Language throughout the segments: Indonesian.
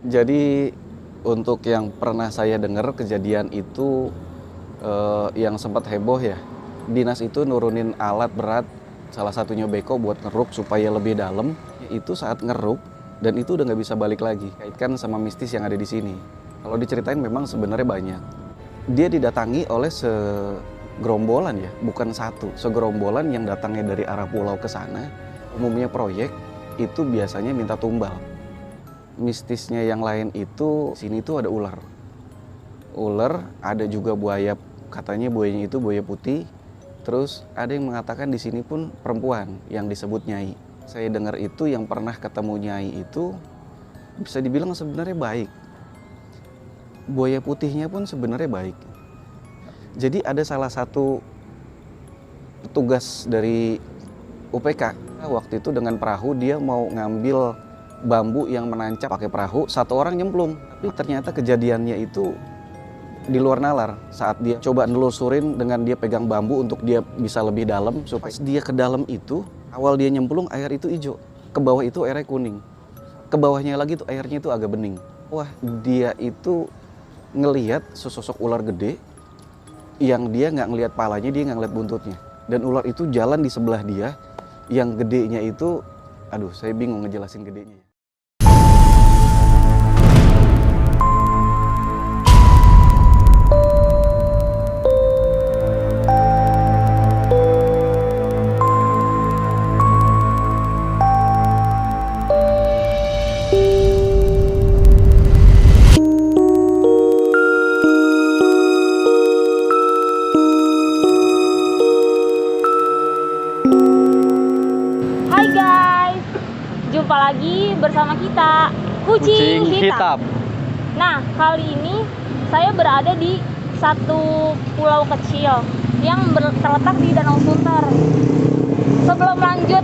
Jadi untuk yang pernah saya dengar kejadian itu yang sempat heboh ya, dinas itu nurunin alat berat, salah satunya beko buat ngeruk supaya lebih dalam. Itu saat ngeruk dan itu udah nggak bisa balik lagi. Kaitkan sama mistis yang ada di sini. Kalau diceritain memang sebenarnya banyak. Dia didatangi oleh segerombolan ya, bukan satu, segerombolan yang datangnya dari arah pulau ke sana. Umumnya proyek itu biasanya minta tumbal. Mistisnya yang lain itu sini tuh ada ular. Ular, ada juga buaya, katanya buayanya itu buaya putih. Terus ada yang mengatakan di sini pun perempuan yang disebut nyai. Saya dengar itu yang pernah ketemu nyai itu bisa dibilang sebenarnya baik. Buaya putihnya pun sebenarnya baik. Jadi ada salah satu petugas dari UPK waktu itu dengan perahu, dia mau ngambil bambu yang menancap pakai perahu, satu orang nyemplung. Tapi ternyata kejadiannya itu di luar nalar. Saat dia coba nelusurin dengan dia pegang bambu untuk dia bisa lebih dalam, supaya dia ke dalam itu, awal dia nyemplung air itu hijau, ke bawah itu airnya kuning, ke bawahnya lagi tuh airnya itu agak bening. Wah, dia itu ngelihat sesosok ular gede yang dia nggak ngelihat palanya, dia nggak ngelihat buntutnya, dan ular itu jalan di sebelah dia. Yang gedenya itu, aduh saya bingung ngejelasin gedenya. Hai guys, jumpa lagi bersama kita Kucing Hitam. Nah, kali ini saya berada di satu pulau kecil yang terletak di Danau Sunter. Sebelum lanjut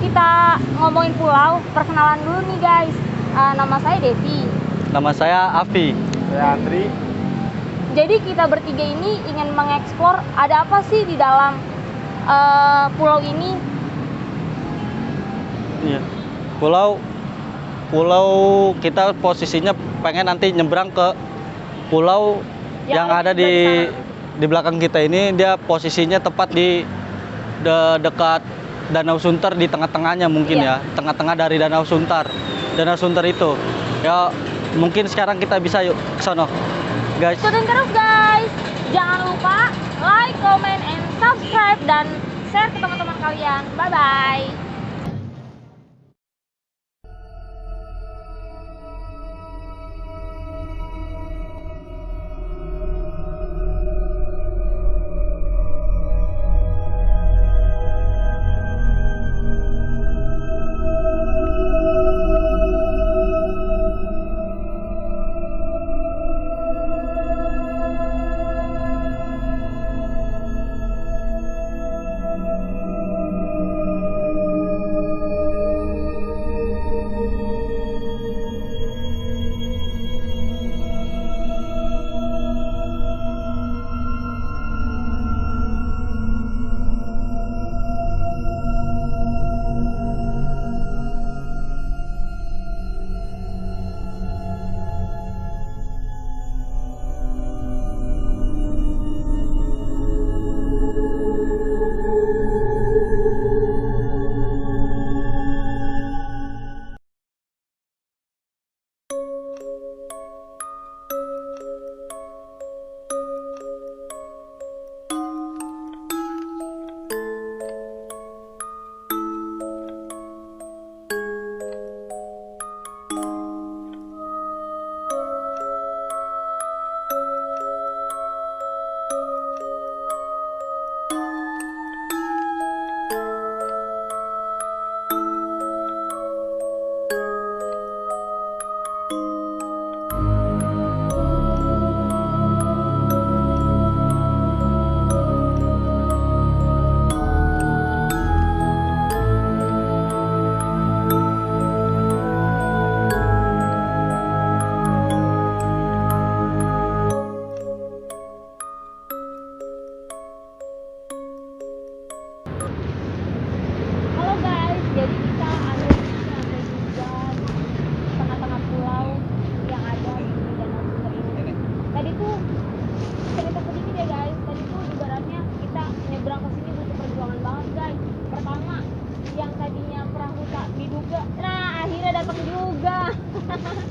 kita ngomongin pulau, perkenalan dulu nih guys. Nama saya Devi. Nama saya Afi. Saya Andri. Jadi kita bertiga ini ingin mengeksplor ada apa sih di dalam pulau ini. Iya. Pulau kita posisinya pengen nanti nyebrang ke pulau yang ada di belakang kita ini. Dia posisinya tepat di dekat Danau Sunter, di tengah-tengahnya mungkin ya, tengah-tengah dari Danau Sunter. Danau Sunter itu. Ya, mungkin sekarang kita bisa yuk ke sono. Guys. Ikutin terus guys. Jangan lupa like, comment, and subscribe dan share ke teman-teman kalian. Bye bye.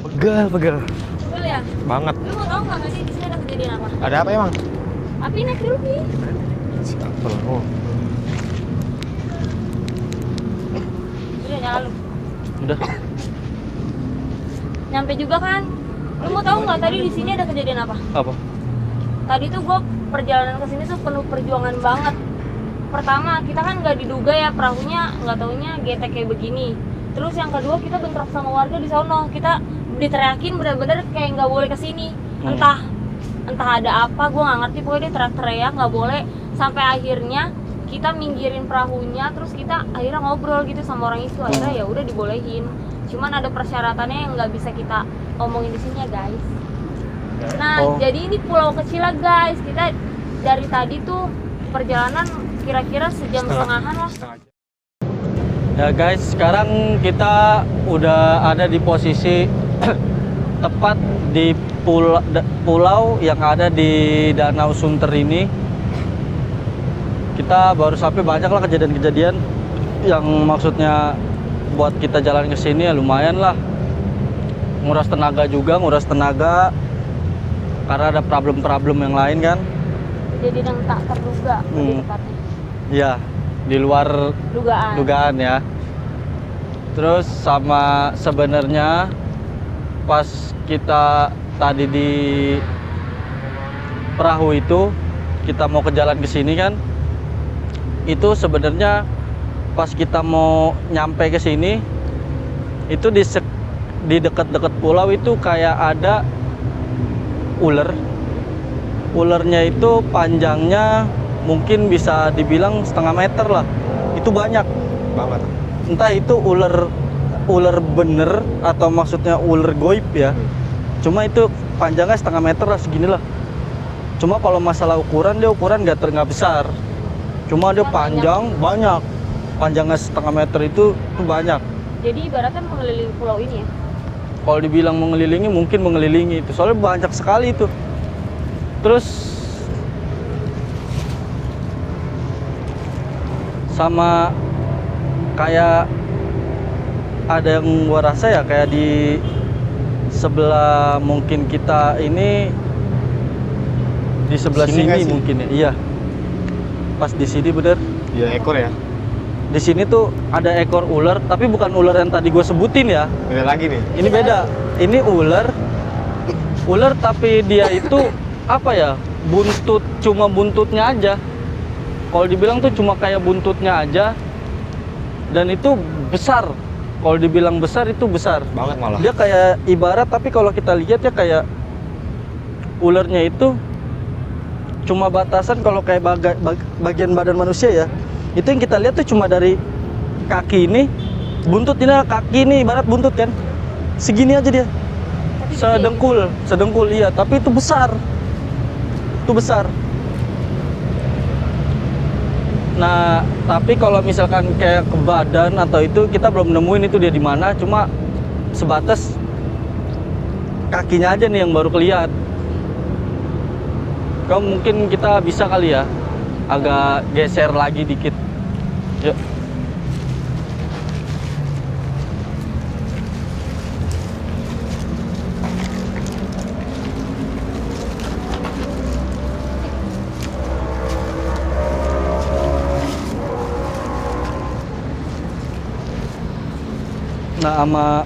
Pegal. Betul ya? Banget. Lu mau tahu nggak sih di sini ada kejadian apa? Ada apa emang? Api naik dulu nih. Siapa lah? Oh. Udah nyala lu. Udah. Nyampe juga kan? Lu mau tahu nggak tadi di sini ada kejadian apa? Apa? Tadi tuh gue perjalanan ke sini tuh penuh perjuangan banget. Pertama, kita kan nggak diduga ya perahunya, nggak taunya getek kayak begini. Terus yang kedua, kita bentrok sama warga di sono. Kita diteriakin bener-bener kayak nggak boleh kesini. Entah ada apa, gue nggak ngerti. Pokoknya dia teriak-teriak nggak boleh. Sampai akhirnya kita minggirin perahunya, terus kita akhirnya ngobrol gitu sama orang itu. Akhirnya ya udah dibolehin. Cuman ada persyaratannya yang nggak bisa kita omongin di sini ya guys. Nah, jadi ini pulau kecil lah guys. Kita dari tadi tuh perjalanan kira-kira sejam setengahan lah. Ya guys, sekarang kita udah ada di posisi tepat di pulau yang ada di Danau Sunter ini. Kita baru sampai, banyak lah kejadian-kejadian yang maksudnya buat kita jalan ke sini ya lumayan lah. Nguras tenaga karena ada problem-problem yang lain kan. Jadi yang tak terduga lebih tepatnya. Iya, di luar dugaan ya. Terus sama sebenarnya pas kita tadi di perahu itu kita mau ke jalan ke sini kan, itu sebenarnya pas kita mau nyampe ke sini itu di dekat-dekat pulau itu kayak ada ulernya itu panjangnya mungkin bisa dibilang 1/2 meter lah. Itu banyak Banget. entah itu ular bener atau maksudnya ular goib ya. Cuma itu panjangnya 1/2 meter lah, segini lah. Cuma kalau masalah ukuran, dia ukuran nggak besar. Cuma dia panjang banyak. Panjangnya 1/2 meter itu banyak. Jadi ibaratnya mengelilingi pulau ini ya. Kalau dibilang mengelilingi, mungkin mengelilingi itu. Soalnya banyak sekali itu. Terus sama kayak ada yang gua rasa ya kayak di sebelah mungkin kita ini, di sebelah Sini nggak sini sih? mungkin ya. Iya. Pas di sini bener. Ya ekor ya. Di sini tuh ada ekor ular, tapi bukan ular yang tadi gue sebutin ya. Beda lagi nih. Ini beda. Ini ular tapi dia itu apa ya? Buntut, cuma buntutnya aja. Kalau dibilang tuh cuma kayak buntutnya aja. Dan itu besar. Kalau dibilang besar itu besar. Banget malah. Dia kayak ibarat, tapi kalau kita lihat ya kayak ularnya itu cuma batasan kalau kayak bagian badan manusia ya. Itu yang kita lihat tuh cuma dari kaki ini, buntut ini, kaki ini ibarat buntut kan. Segini aja dia. Sedengkul iya, tapi itu besar. Itu besar. Nah, tapi kalau misalkan kayak ke badan atau itu kita belum nemuin itu dia di mana, cuma sebatas kakinya aja nih yang baru kelihatan. Kalau mungkin kita bisa kali ya agak geser lagi dikit. Yuk. Nah, sama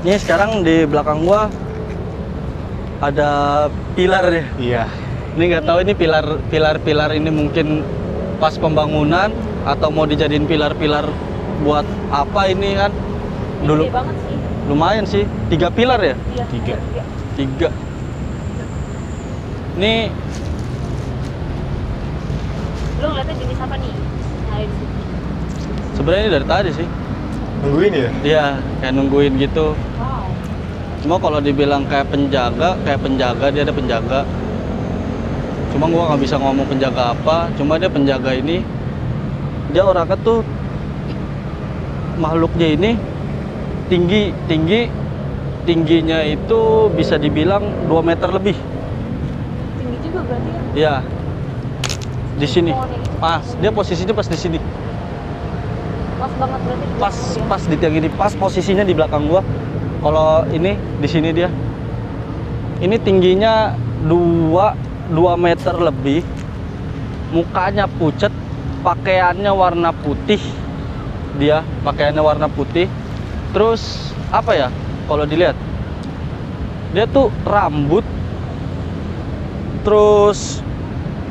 ini sekarang di belakang gua ada pilar ya. Iya. Ini nggak tahu ini pilar ini mungkin pas pembangunan atau mau dijadiin pilar-pilar buat apa ini kan? Dulu Gede banget sih. lumayan sih, 3 pilar ya? Iya, 3. 3. Ini Lu ngeliatnya jenis apa nih? Nah, di situ. sebenarnya ini dari tadi sih. Nungguin ya? Iya, kayak nungguin gitu. Wow. Cuma kalau dibilang kayak penjaga dia ada penjaga. Cuma gua nggak bisa ngomong penjaga apa. Cuma dia penjaga ini, dia orangnya tuh makhluknya ini tingginya itu bisa dibilang 2 meter lebih. Tinggi juga berarti ya. Iya. Di sini. Pohonnya gitu. Pas, dia posisinya pas di sini. Pas banget berarti. di Pas belakang dia. pas di tiang ini, pas posisinya di belakang gua. Kalau ini di sini dia. Ini tingginya 2 meter lebih. Mukanya pucet, pakaiannya warna putih. Dia pakaiannya warna putih. Terus apa ya? Kalau dilihat, dia tuh rambut, terus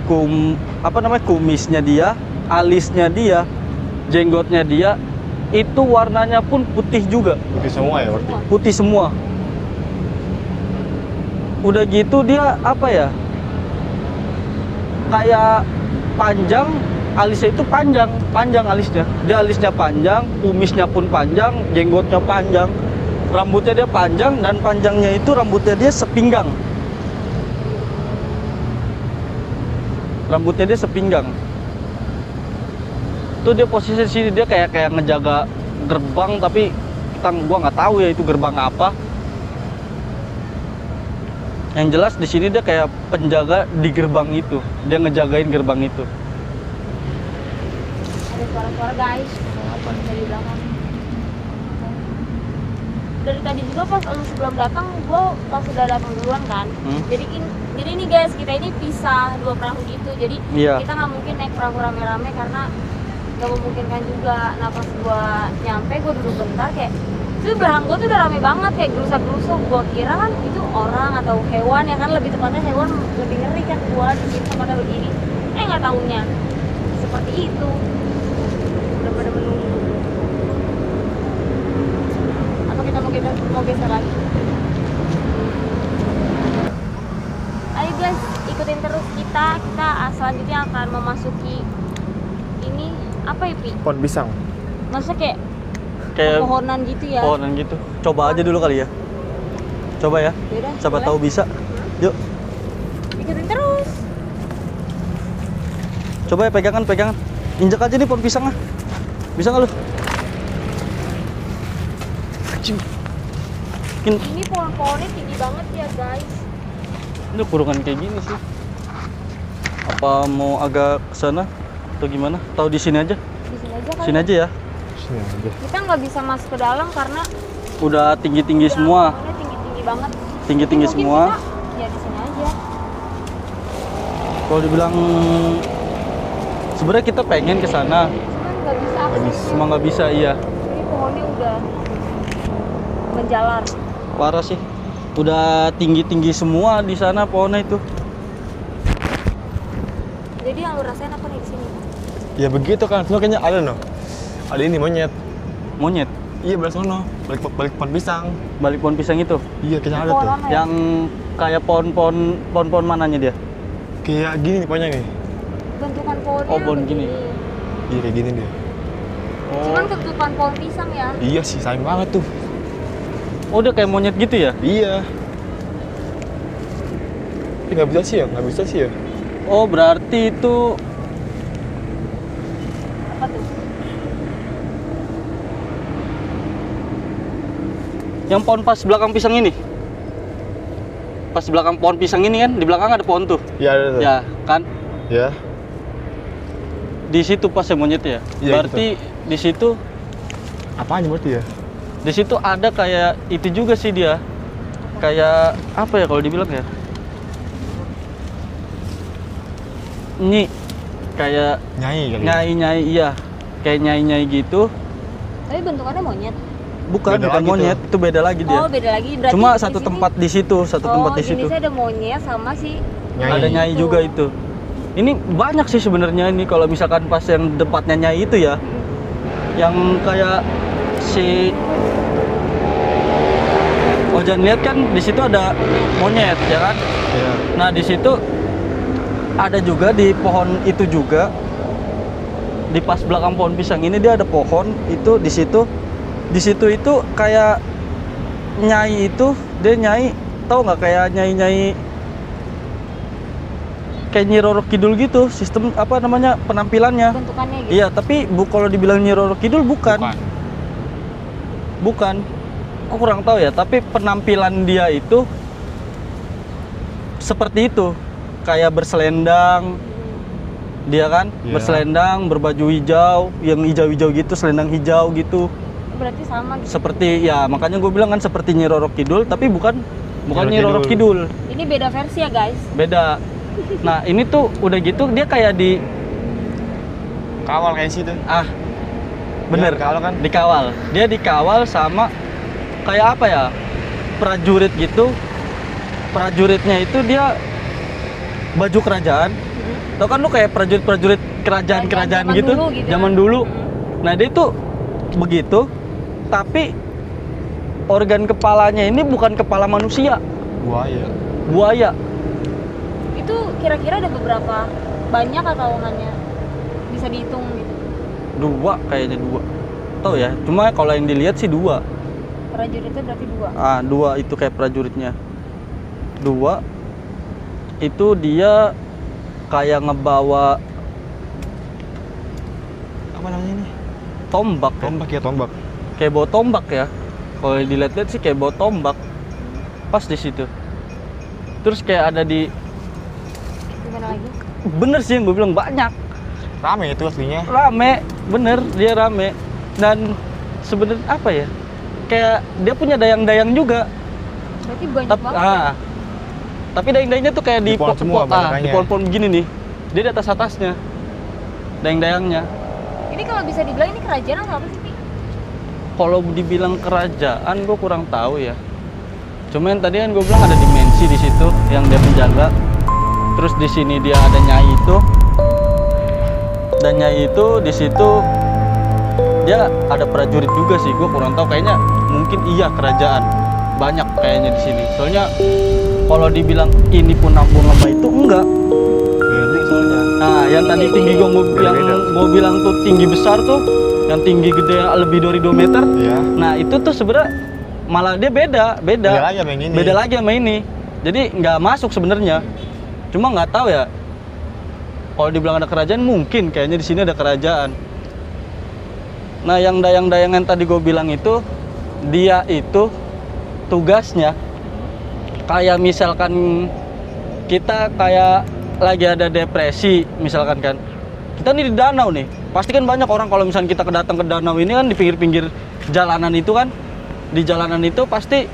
kumisnya dia, alisnya dia, jenggotnya dia, itu warnanya pun putih juga. Putih semua ya berarti? Putih semua. Udah gitu dia apa ya? Kayak panjang, alisnya itu panjang alisnya. Dia alisnya panjang, kumisnya pun panjang, jenggotnya panjang, rambutnya dia panjang, dan panjangnya itu rambutnya dia sepinggang. Rambutnya dia sepinggang. Tuh dia posisi di sini, dia kayak ngejaga gerbang, tapi gua nggak tahu ya itu gerbang apa. Yang jelas di sini dia kayak penjaga di gerbang itu. Dia ngejagain gerbang itu. Ada suara-suara guys dari belakang. Dari tadi juga pas lu sebelum datang, gua pas udah datang duluan kan. Jadi ini guys, kita ini pisah 2 perahu gitu. Jadi Iya. kita nggak mungkin naik perahu rame-rame karena nggak memungkinkan juga. Nah pas gua nyampe, gua duduk bentar kayak itu belakang gua tuh udah rame banget, kayak gerusak-gerusuk. Gua kira kan itu orang atau hewan, ya kan, lebih tepatnya hewan, lebih ngeri kan gua di sini tempatnya begini. Nggak taunya seperti itu. Udah pada menunggu. Atau kita mau geser lagi? Ayo guys, ikutin terus kita selanjutnya akan memasuki ini apa ya, Pi? Pohon pisang. Maksudnya Kayak pohonan gitu ya? pohonan gitu. Coba aja dulu kali ya. Coba ya. Yaudah, Siapa boleh. tahu bisa. Yuk. Ikutin terus. Coba ya, pegangan. Injek aja nih pohon pisang ah. Bisa nggak lu? Kecil. Ini pohon-pohonnya tinggi banget ya guys. Ini kurungan kayak gini sih. Apa mau agak ke sana atau gimana? Tahu di sini aja. Di sini aja kan? Sini aja ya. Sini aja. Kita nggak bisa masuk ke dalam karena Udah tinggi-tinggi semua. pohonnya tinggi-tinggi banget. Tinggi-tinggi Mungkin semua. kita, ya di sini aja. Kalau dibilang sebenarnya kita pengen ke sana, Cuman nggak bisa Nggak akses. bisa. cuma nggak bisa. Iya. Ini pohonnya udah menjalar. Parah sih. Udah tinggi-tinggi semua di sana pohonnya itu. Jadi yang lu rasain apa nih di sini? Ya begitu kan, sono kayaknya ada no. Ada ini monyet. Monyet. Iya balik sono, balik pohon pisang. Balik pohon pisang itu. Iya kayaknya ada tuh. Pohon ya? Yang kayak pohon mananya dia? Kayak gini nih pokoknya nih. Bentukan pohonnya Oh, pohon begini. gini. Iya kayak gini dia. Cuman ketutupan pohon pisang ya. Iya sih sayang banget tuh. Oh, dia kayak monyet gitu ya? Iya. Tapi nggak bisa sih ya. Oh, berarti itu Apa tuh? yang pohon pas belakang pisang ini. Pas belakang pohon pisang ini kan, di belakang ada pohon tuh. Iya ada tuh. Ya, kan? Ya. Di situ pas ya monyet ya. Iya, Berarti di situ Apanya berarti ya? di situ ada kayak itu juga sih dia. Kayak apa ya kalau dibilang ya? Nyi kayak Nyai kali. nyai iya. Kayak nyai gitu. Tapi bentukannya monyet. Bukan Beda lagi monyet, itu beda lagi dia. Oh, beda lagi. Berarti Cuma di satu sini- tempat di situ, satu tempat di situ. jenisnya ada monyet sama si Ada nyai Itu. juga itu. Ini banyak sih sebenarnya ini kalau misalkan pas yang tempatnya nyai itu ya. Yang kayak si Ojan lihat kan di situ ada monyet ya kan. Iya. Nah, di situ ada juga di pohon itu juga. Di pas belakang pohon pisang ini dia ada pohon itu di situ. Di situ itu kayak nyai itu, dia nyai, tahu nggak kayak nyai kayak Nyi Roro Kidul gitu, sistem apa namanya penampilannya. bentukannya gitu. Iya, tapi kalau dibilang Nyi Roro Kidul bukan. Aku kurang tahu ya, tapi penampilan dia itu seperti itu. Kayak berselendang. Dia kan Iya. berselendang, berbaju hijau, yang hijau-hijau gitu, selendang hijau gitu. Berarti sama gitu. Seperti ya makanya gue bilang kan seperti Nyi Roro Kidul, tapi bukan Nyi Roro Kidul. Ini beda versi ya guys. Beda. Nah ini tuh udah gitu dia kayak di Kawal kayak situ. bener, Kawal kan? dikawal. Dia dikawal sama kayak apa ya, prajurit gitu. Prajuritnya itu dia baju kerajaan. Tau kan lu kayak prajurit kerajaan Zaman gitu, dulu gitu. zaman dulu. Nah dia tuh begitu, tapi organ kepalanya ini bukan kepala manusia, Buaya. buaya. Itu kira-kira ada beberapa banyak atau hanya bisa dihitung gitu? Kayaknya dua. Tahu ya, cuma kalau yang dilihat sih dua. Prajuritnya berarti 2. Dua itu kayak prajuritnya. Dua itu dia kayak ngebawa Apa namanya ini? tombak ya. Tombak ya, tombak. Kayak bawa tombak ya. Kalau dilihat-lihat sih kayak bawa tombak. Pas di situ. Terus kayak ada di Gimana lagi? bener sih yang gue bilang banyak. Rame itu aslinya. Rame, bener dia rame. Dan sebenarnya apa ya? Kayak dia punya dayang-dayang juga. Berarti banyak Tapi, banget. Ya? tapi dayang-dayangnya tuh kayak di Di pohon semua pot-pot, banyakannya. di pohon-pohon begini nih. Dia di atas-atasnya. Dayang-dayangnya. Ini kalau bisa dibilang ini kerajaan atau apa sih, Pi? Kalau dibilang kerajaan, gue kurang tahu ya. Cuma yang tadi kan gue bilang ada dimensi di situ yang dia menjaga. Terus di sini dia ada Nyai itu. Dan Nyai itu di situ dia ada prajurit juga sih. Gue kurang tahu, kayaknya mungkin iya kerajaan. Banyak kayaknya di sini. Soalnya kalau dibilang ini pun aku apa itu enggak. Beda soalnya. Nah, yang tadi tinggi yang Beda-beda. gue bilang tuh tinggi besar tuh, yang tinggi gede lebih dari 2 meter. Iya. Nah, itu tuh sebenarnya malah dia beda. Beda lagi sama yang ini. Beda lagi sama ini. Jadi nggak masuk sebenarnya. Cuma nggak tahu ya. Kalau dibilang ada kerajaan, mungkin kayaknya di sini ada kerajaan. Nah, yang dayang-dayang yang tadi gue bilang itu, dia itu tugasnya kayak misalkan kita kayak lagi ada depresi misalkan kan, kita nih di danau nih, pasti kan banyak orang kalau misalkan kita datang ke danau ini kan di pinggir-pinggir jalanan itu kan, di jalanan itu pasti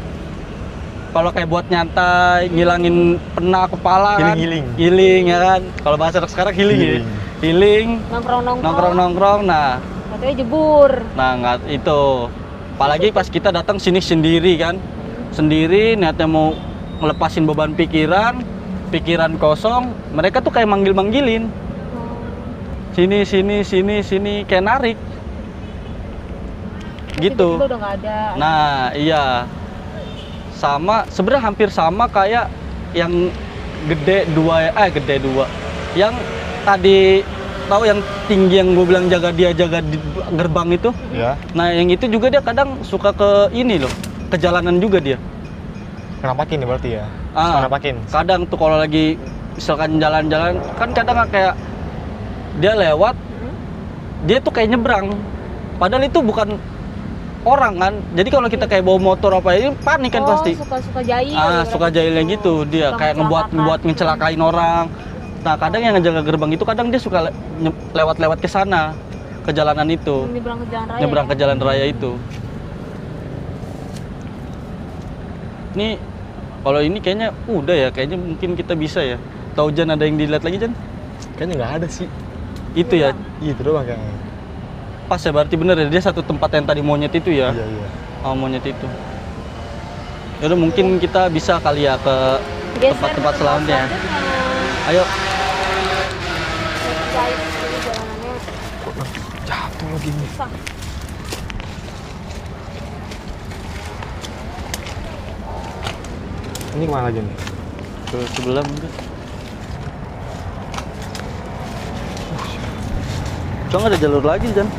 kalau kayak buat nyantai, ngilangin penat kepala kan, healing ya kan, kalau bahasa anak sekarang healing. Nongkrong. Nah Katanya jebur. Nah, nggak itu. Apalagi pas kita datang sini sendiri kan. Sendiri niatnya mau ngelepasin beban pikiran kosong, mereka tuh kayak manggil-manggilin. Sini kayak narik. Gitu. Tiba-tiba udah nggak ada. Nah, iya. Sama, sebenarnya hampir sama kayak yang gede dua. Yang tadi tahu yang tinggi yang gue bilang jaga di gerbang itu. Ya. Nah, yang itu juga dia kadang suka ke ini loh, ke jalanan juga dia. Kenapakin ya berarti ya? Kenapakin. Kadang tuh kalau lagi misalkan jalan-jalan, kan kadang kayak dia lewat, dia tuh kayak nyebrang. Padahal itu bukan orang kan. Jadi kalau kita kayak bawa motor apa ini panik kan pasti. Suka jahil. Suka jahilnya gitu. Dia kayak ngebuat ngecelakain orang. Nah, kadang yang ngejaga gerbang itu kadang dia suka lewat-lewat ke sana, ke jalanan itu. Nyebrang ke jalan raya. Nyebrang ke jalan raya itu. Nih, kalau ini kayaknya udah ya, kayaknya mungkin kita bisa ya. Tahu Jan, ada yang dilihat lagi Jan? Kayaknya nggak ada sih. Itu ya. Iya, itu doang kayaknya. Pas ya, berarti bener ya, dia satu tempat yang tadi monyet itu ya. Iya. Oh, monyet itu. Yaudah, mungkin kita bisa kali ya ke tempat-tempat selanjutnya. Ayo. Guys, ini jalanannya Jatuh lagi nih. susah. Ini kemana lagi nih? Ke sebelah mungkin. Cuma ada jalur lagi, Jan.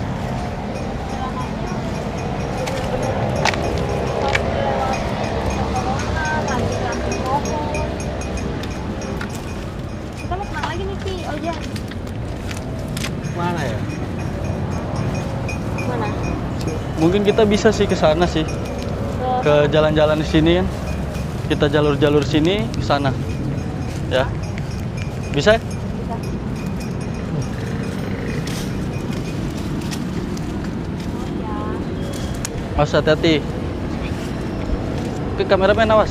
Kita mau kemana lagi nih, Pi? Oja. Mana ya? Mana? Mungkin kita bisa sih ke sana sih. Ke jalan-jalan di sini kan. Kita jalur-jalur sini ke sana. Ya. Bisa? Bisa. Awas, hati-hati. Oke, kameramen awas.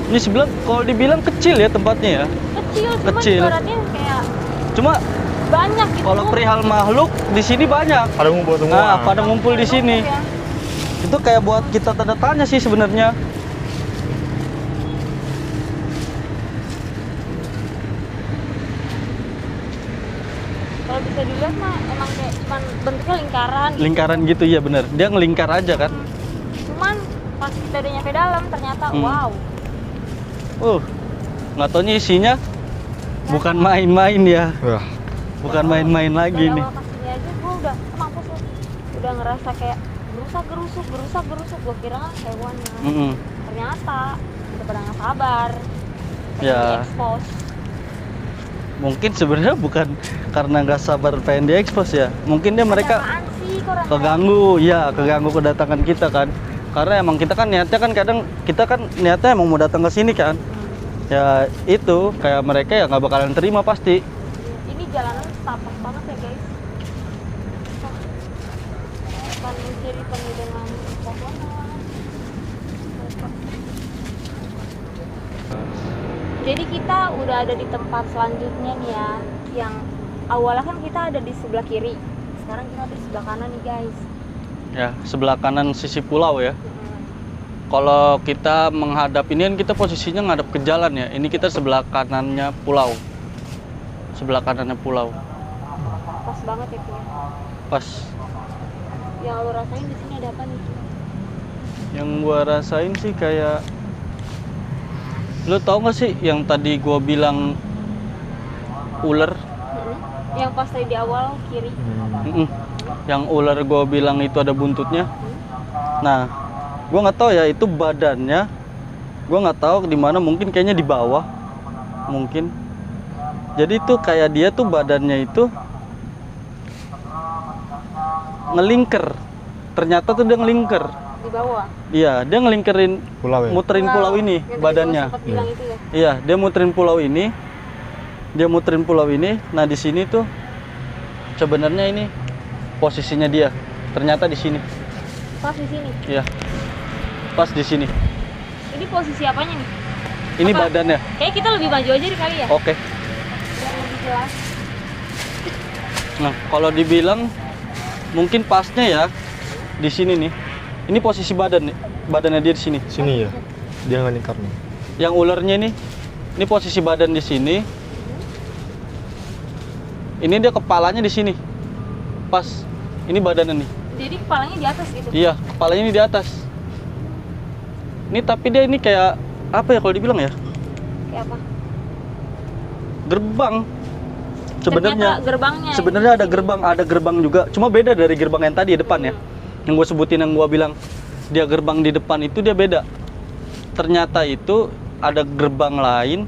Ini sebelah kalau dibilang kecil ya tempatnya ya. Kecil, cuma Kecil. ibaratnya kayak Cuma banyak gitu. kalau perihal makhluk di sini banyak. Pada ngumpul semua. Nah, pada ngumpul di sini. Ya. Itu kayak buat kita tanda tanya sih sebenarnya. Kalau bisa dilihat mah emang kayak cuman bentuknya lingkaran. Lingkaran gitu ya bener. Dia ngelingkar aja kan. Cuman pas kita udah nyampe dalam ternyata wow. Nggak taunya isinya bukan main-main ya. Wah, Bukan main-main lagi Dari nih. awal kesini aja gue udah mampus loh. Udah ngerasa kayak gerusak. Gue kira hewan ya. Ternyata udah pada nggak sabar. Pengen Ya. diekspos. Mungkin sebenarnya bukan karena nggak sabar pengen diekspos ya. Mungkin dia mereka Apaan sih kok rasanya? keganggu, ya keganggu kedatangan kita kan. Karena emang kita kan niatnya kan kadang kita kan niatnya emang mau datang ke sini kan. Ya itu kayak mereka ya nggak bakalan terima pasti. Ini jalanan tapak banget ya guys. Kan jadi penuh dengan pohonan. Jadi kita udah ada di tempat selanjutnya nih ya. Yang awalnya kan kita ada di sebelah kiri. Sekarang kita ada di sebelah kanan nih guys. Ya sebelah kanan sisi pulau ya. Kalau kita menghadap ini kan kita posisinya ngadap ke jalan ya. Ini kita sebelah kanannya pulau. Sebelah kanannya pulau. Pas banget ya Pia. Pas. Yang lo rasain di sini ada apa nih? Yang gua rasain sih kayak lo tau gak sih yang tadi gua bilang ular? Yang pas tadi di awal kiri. Yang ular gua bilang itu ada buntutnya. Nah, gua nggak tahu ya itu badannya. Gua nggak tahu di mana, mungkin kayaknya di bawah. Mungkin. Jadi itu kayak dia tuh badannya itu ngelingker. Ternyata tuh dia ngelingker. Di bawah. Iya, dia ngelingkerin, pulau ya. muterin pulau ini Yang tadi badannya. gua sempet bilang itu ya. Iya, dia muterin pulau ini. Dia muterin pulau ini. Nah, di sini tuh sebenarnya ini posisinya dia. Ternyata di sini. Pas di sini. Iya. Pas di sini. Ini posisi apanya nih? Ini Apa? badannya. Kayaknya kita lebih maju aja deh kali ya. Oke. Biar lebih jelas. Nah, kalau dibilang mungkin pasnya ya di sini nih. Ini posisi badan nih. Badannya dia di sini. Sini ya. Dia nggak lingkar nih. Yang ularnya ini posisi badan di sini. Ini dia kepalanya di sini. Pas. Ini badannya nih. Jadi kepalanya di atas gitu. Iya, kepalanya ini di atas. Ini tapi dia ini kayak apa ya kalau dibilang ya? Kayak apa? Gerbang. Sebenarnya Ternyata gerbangnya. sebenarnya ada gerbang juga. Cuma beda dari gerbang yang tadi depan ya. Yang gue sebutin, yang gue bilang dia gerbang di depan itu dia beda. Ternyata itu ada gerbang lain.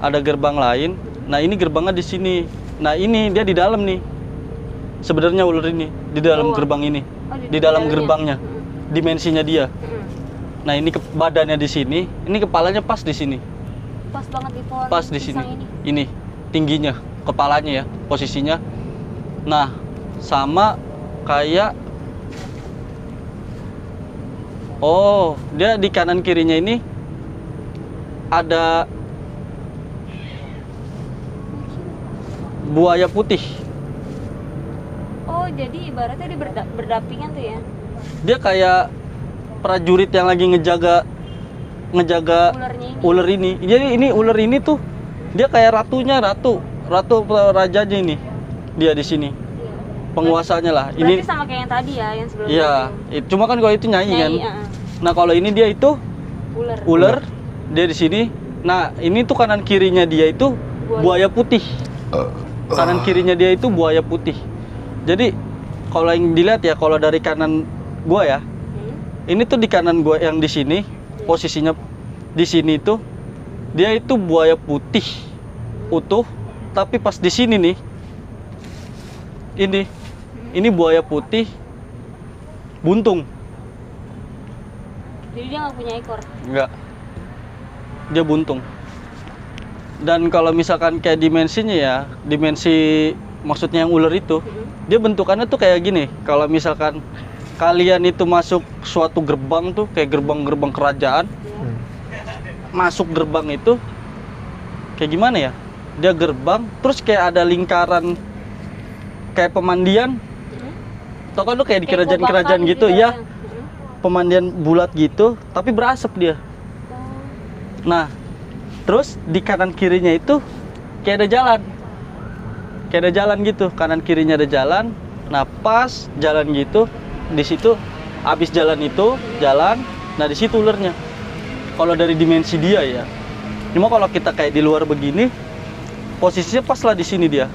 Ada gerbang lain. Nah, ini gerbangnya di sini. Nah, ini dia di dalam nih. Sebenarnya ular ini di dalam Bawah. gerbang ini. Oh, Di dalam dalamnya. gerbangnya. Dimensinya dia. Nah, ini badannya di sini, ini kepalanya pas di sini. Pas banget di pohon. Pas di sini. pisang ini. Ini tingginya, kepalanya ya, posisinya. Nah, sama kayak dia di kanan kirinya ini ada buaya putih. Oh, jadi ibaratnya dia berdampingan tuh ya. Dia kayak prajurit yang lagi ngejaga Ularnya ini. ular ini. Jadi ini ular ini tuh dia kayak ratu rajanya ini. Dia di sini. Iya. Penguasanya lah. Berarti Ini sama kayak yang tadi ya, yang sebelumnya. iya, cuma kan kalau itu nyanyi kan. Nah, kalau ini dia itu ular, dia di sini. Nah, ini tuh kanan kirinya dia itu buaya putih. Kanan kirinya dia itu buaya putih. Jadi kalau yang dilihat ya, kalau dari kanan gua ya, ini tuh di kanan gua yang di sini, posisinya di sini tuh dia itu buaya putih utuh, tapi pas di sini nih, ini buaya putih buntung. Jadi dia nggak punya ekor. Enggak. Dia buntung. Dan kalau misalkan kayak dimensinya ya, dimensi maksudnya yang ular itu, dia bentukannya tuh kayak gini. Kalau misalkan kalian itu masuk suatu gerbang tuh, kayak gerbang-gerbang kerajaan, masuk gerbang itu kayak gimana ya? Dia gerbang, terus kayak ada lingkaran kayak pemandian. Tau kan lu kayak di kerajaan-kerajaan gitu, ya? Pemandian bulat gitu, tapi berasap dia. Nah, terus di kanan kirinya itu kayak ada jalan. Kayak ada jalan gitu, kanan kirinya ada jalan. Nah, pas jalan gitu, di situ habis jalan itu, jalan, nah di situ ulernya. Kalau dari dimensi dia ya. Cuma kalau kita kayak di luar begini, posisinya pas lah di sini dia.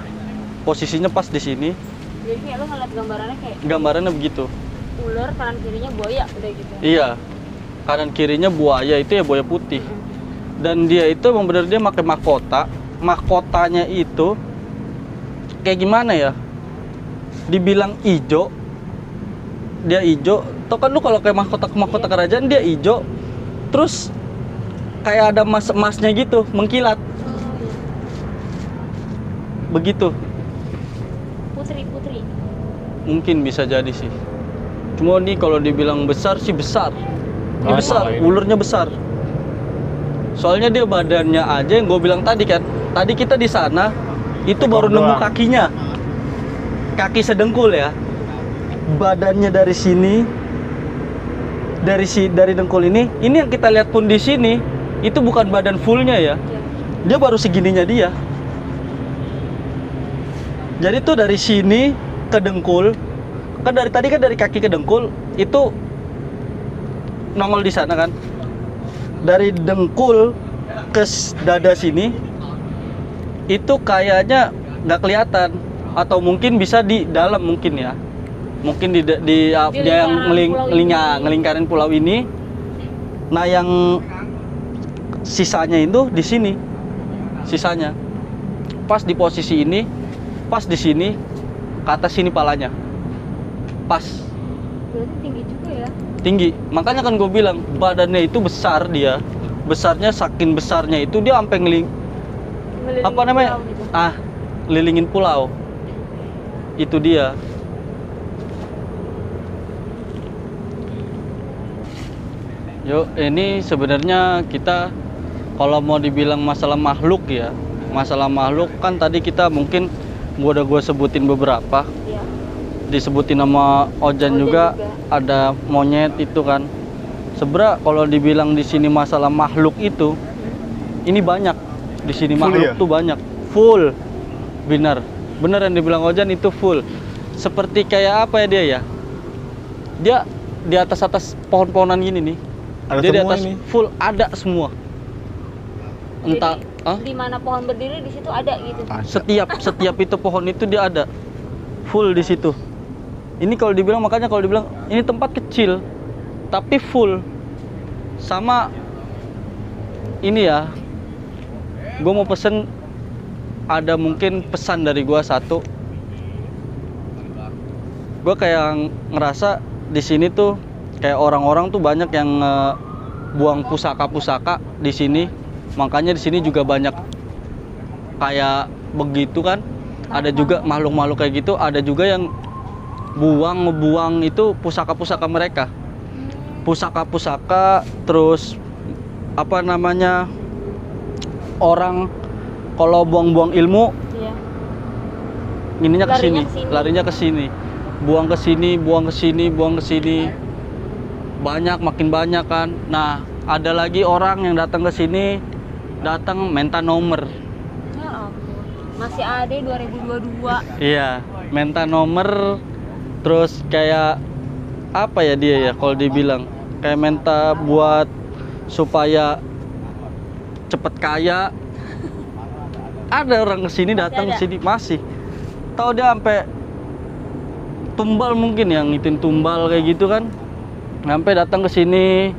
Posisinya pas di sini. Jadi kayak lu ngeliat gambarannya kayak Gambarannya begitu. ular, kanan kirinya buaya, udah gitu. Iya. Kanan kirinya buaya itu ya buaya putih. Dan dia itu emang bener dia pakai mahkota. Mahkotanya itu kayak gimana ya? Dibilang ijo. Dia ijo. Tau kan lu kalau kayak mahkota kerajaan dia ijo. Terus kayak ada emasnya gitu, mengkilat. Begitu. Putri. Mungkin bisa jadi sih. Cuma nih kalau dibilang besar sih besar. Ini Ah, besar, ini. ulernya besar. Soalnya dia badannya aja yang gue bilang tadi kan. Tadi kita di sana itu baru nemu doang. kakinya. Kaki sedengkul ya. Badannya dari sini, dari dengkul ini yang kita lihat pun di sini itu bukan badan fullnya ya. Dia baru segininya dia. Jadi tuh dari sini ke dengkul, kan dari tadi kan dari kaki ke dengkul itu nongol di sana kan. Dari dengkul ke dada sini itu kayaknya nggak kelihatan, atau mungkin bisa di dalam mungkin ya. Mungkin dia yang ngelingkarin pulau ini. Nah, yang sisanya itu di sini. Sisanya. Pas di posisi ini, pas di sini, ke atas sini palanya. Pas. Berarti tinggi juga ya. Tinggi. Makanya kan gue bilang badannya itu besar dia. Besarnya saking besarnya itu dia sampai Ngelilingin apa namanya? pulau gitu. Lilingin pulau. Itu dia. Yuk, ini sebenarnya kita kalau mau dibilang masalah makhluk ya, masalah makhluk kan tadi kita mungkin gua sebutin beberapa, Iya. disebutin nama Ojan juga ada monyet itu kan. Sebenarnya kalau dibilang di sini masalah makhluk itu, ini banyak di sini Full makhluk ya? tuh banyak, full, benar yang dibilang Ojan itu full. Seperti kayak apa ya dia ya? Dia di atas pohon-pohonan gini nih. Ada Dia di semua atas ini. full ada semua. Entah Di mana pohon berdiri di situ ada gitu. setiap itu pohon itu dia ada full di situ. Ini kalau dibilang makanya kalau dibilang ini tempat kecil tapi full. Sama ini ya. Gue mau pesen, ada mungkin pesan dari gue satu. Gue kayak ngerasa di sini tuh kayak orang-orang tuh banyak yang buang pusaka-pusaka di sini. Makanya di sini juga banyak kayak begitu kan. Ada juga makhluk-makhluk kayak gitu, ada juga yang ngebuang itu pusaka-pusaka mereka. Pusaka-pusaka, terus apa namanya? Orang kalau buang-buang ilmu Iya. ininya ke sini, Larinya kesini. larinya ke sini. Buang ke sini, buang ke sini, buang ke sini. Banyak, makin banyak kan. Nah, ada lagi orang yang datang ke sini, datang minta nomor. Ya ampun. Masih ada 2022. Iya, minta nomor. Terus kayak apa ya dia ya kalau dibilang kayak minta buat supaya cepet kaya. Ada orang kesini datang ada. kesini masih. Tahu dia sampai tumbal mungkin yang ngitin tumbal kayak gitu kan. Sampai datang ke sini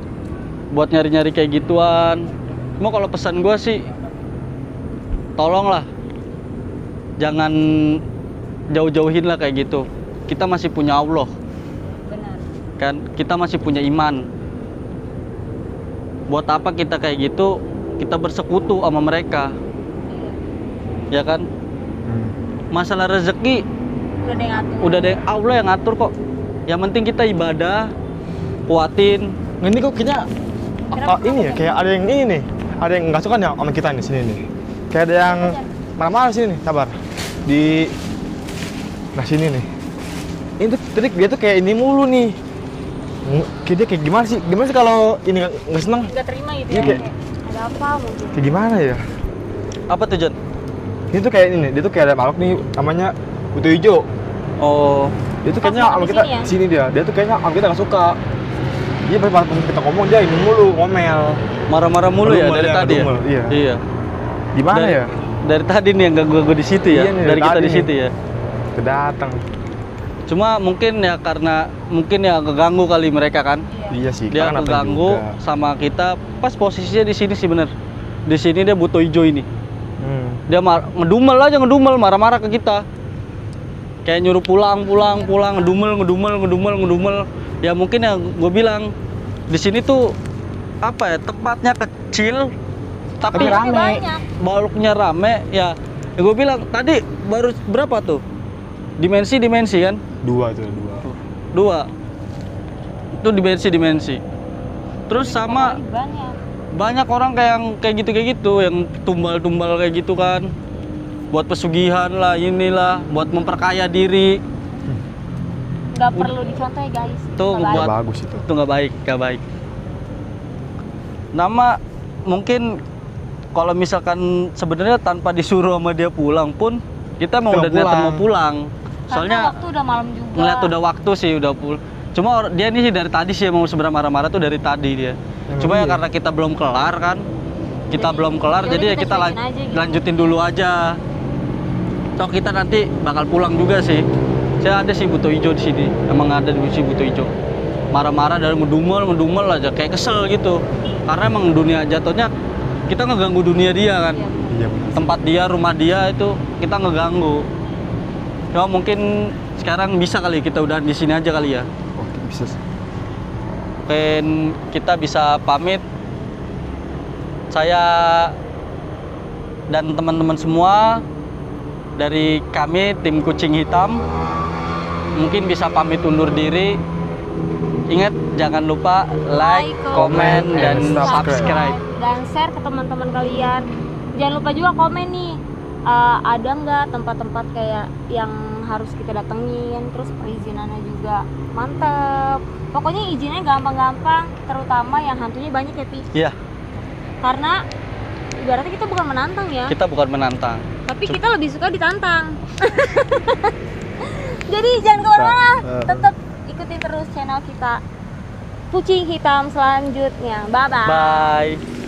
buat nyari-nyari kayak gituan. Cuma kalau pesan gue sih tolonglah jangan jauh-jauhin lah kayak gitu. Kita masih punya Allah. Benar. Kan kita masih punya iman. Buat apa kita kayak gitu? Kita bersekutu sama mereka. ya kan? Masalah rezeki Udah ada yang ngatur. udah ada Allah yang ngatur kok. Yang penting kita ibadah, kuatin. Ini kok kayaknya ini ya, kayak ada yang ini nih. Ada yang nggak suka nih sama kita nih sini nih. Kayak ada yang marah-marah sini nih, sabar. Nah sini nih. Ini tuh trik dia tuh kayak ini mulu nih. Kayak dia kayak gimana sih? Gimana sih kalau ini nggak seneng? Nggak terima gitu Iya, ya. kayak- Kayak, ada apa mungkin? Kayak gimana ya? Apa tuh, Jon? Ini tuh kayak ini, dia tuh kayak ada makhluk nih namanya butuh hijau. Oh, Dia tuh Pas kayaknya sama di kita sini ya? sini dia tuh kayaknya sama kita nggak suka. Dia pas kita ngomong dia ini mulu ngomel. marah-marah mulu ya Ngedumel dari ya, tadi ya? ngedumel, iya. Iya. Gimana Dari- ya? Dari tadi nih yang ganggu di situ ya. Iya nih, dari dari kita tadi di nih. situ ya. Kedatang. Cuma mungkin ya karena mungkin ya keganggu kali mereka kan. Iya sih. Dia kan datang keganggu juga. sama kita. Pas posisinya di sini sih bener. Di sini dia butuh hijau ini. Dia ngedumel marah-marah ke kita. Kayak nyuruh pulang, ngedumel. Ya mungkin ya gue bilang di sini tuh apa ya, tempatnya kecil tapi Tapi rame. Banyak. baluknya rame ya. Ya gue bilang tadi baru berapa tuh? Dimensi kan? Dua. Dua. Itu dimensi. Terus sama Banyak. banyak orang kayak gitu yang tumbal kayak gitu kan, buat pesugihan lah, inilah buat memperkaya diri. Nggak perlu dicontoh ya guys. Tuh, Nggak buat- baik. Bagus itu. Itu nggak baik. Nama mungkin kalau misalkan sebenarnya tanpa disuruh sama dia pulang pun kita mau Udah udah niatan pulang. mau pulang, Karena soalnya waktu udah malam juga. ngeliat udah waktu sih udah pulang. Cuma dia ini sih dari tadi sih mau sebenarnya marah-marah tuh dari tadi dia. Emang Cuma ya iya. karena kita belum kelar kan, Jadi- jadi ya kita kita cuekin aja gitu. lanjutin dulu aja. Toh kita nanti bakal pulang juga sih. Saya ada sih butuh hijau di sini. Emang ada di sini butuh hijau. Marah-marah dan ngedumel aja kayak kesel gitu. Karena emang dunia jatuhnya kita ngeganggu dunia dia kan. Iya. Iya benar. Tempat dia, rumah dia itu kita ngeganggu. Cuma mungkin sekarang bisa kali kita udah di sini aja kali ya. Oke, bisa sih. Mungkin kita bisa pamit. Saya dan teman-teman semua dari kami tim Kucing Hitam mungkin bisa pamit undur diri. Ingat jangan lupa like, komen, dan subscribe. Dan share ke teman-teman kalian. Jangan lupa juga komen nih, ada nggak tempat-tempat kayak yang harus kita datengin, terus perizinannya juga mantep. Pokoknya izinnya gampang-gampang, terutama yang hantunya banyak ya, Pi. Iya, Karena ibaratnya kita bukan menantang ya, kita bukan menantang. tapi kita lebih suka ditantang. Jadi jangan kemana-mana, tetap ikuti terus channel kita Kucing Hitam selanjutnya. Bye-bye. Bye.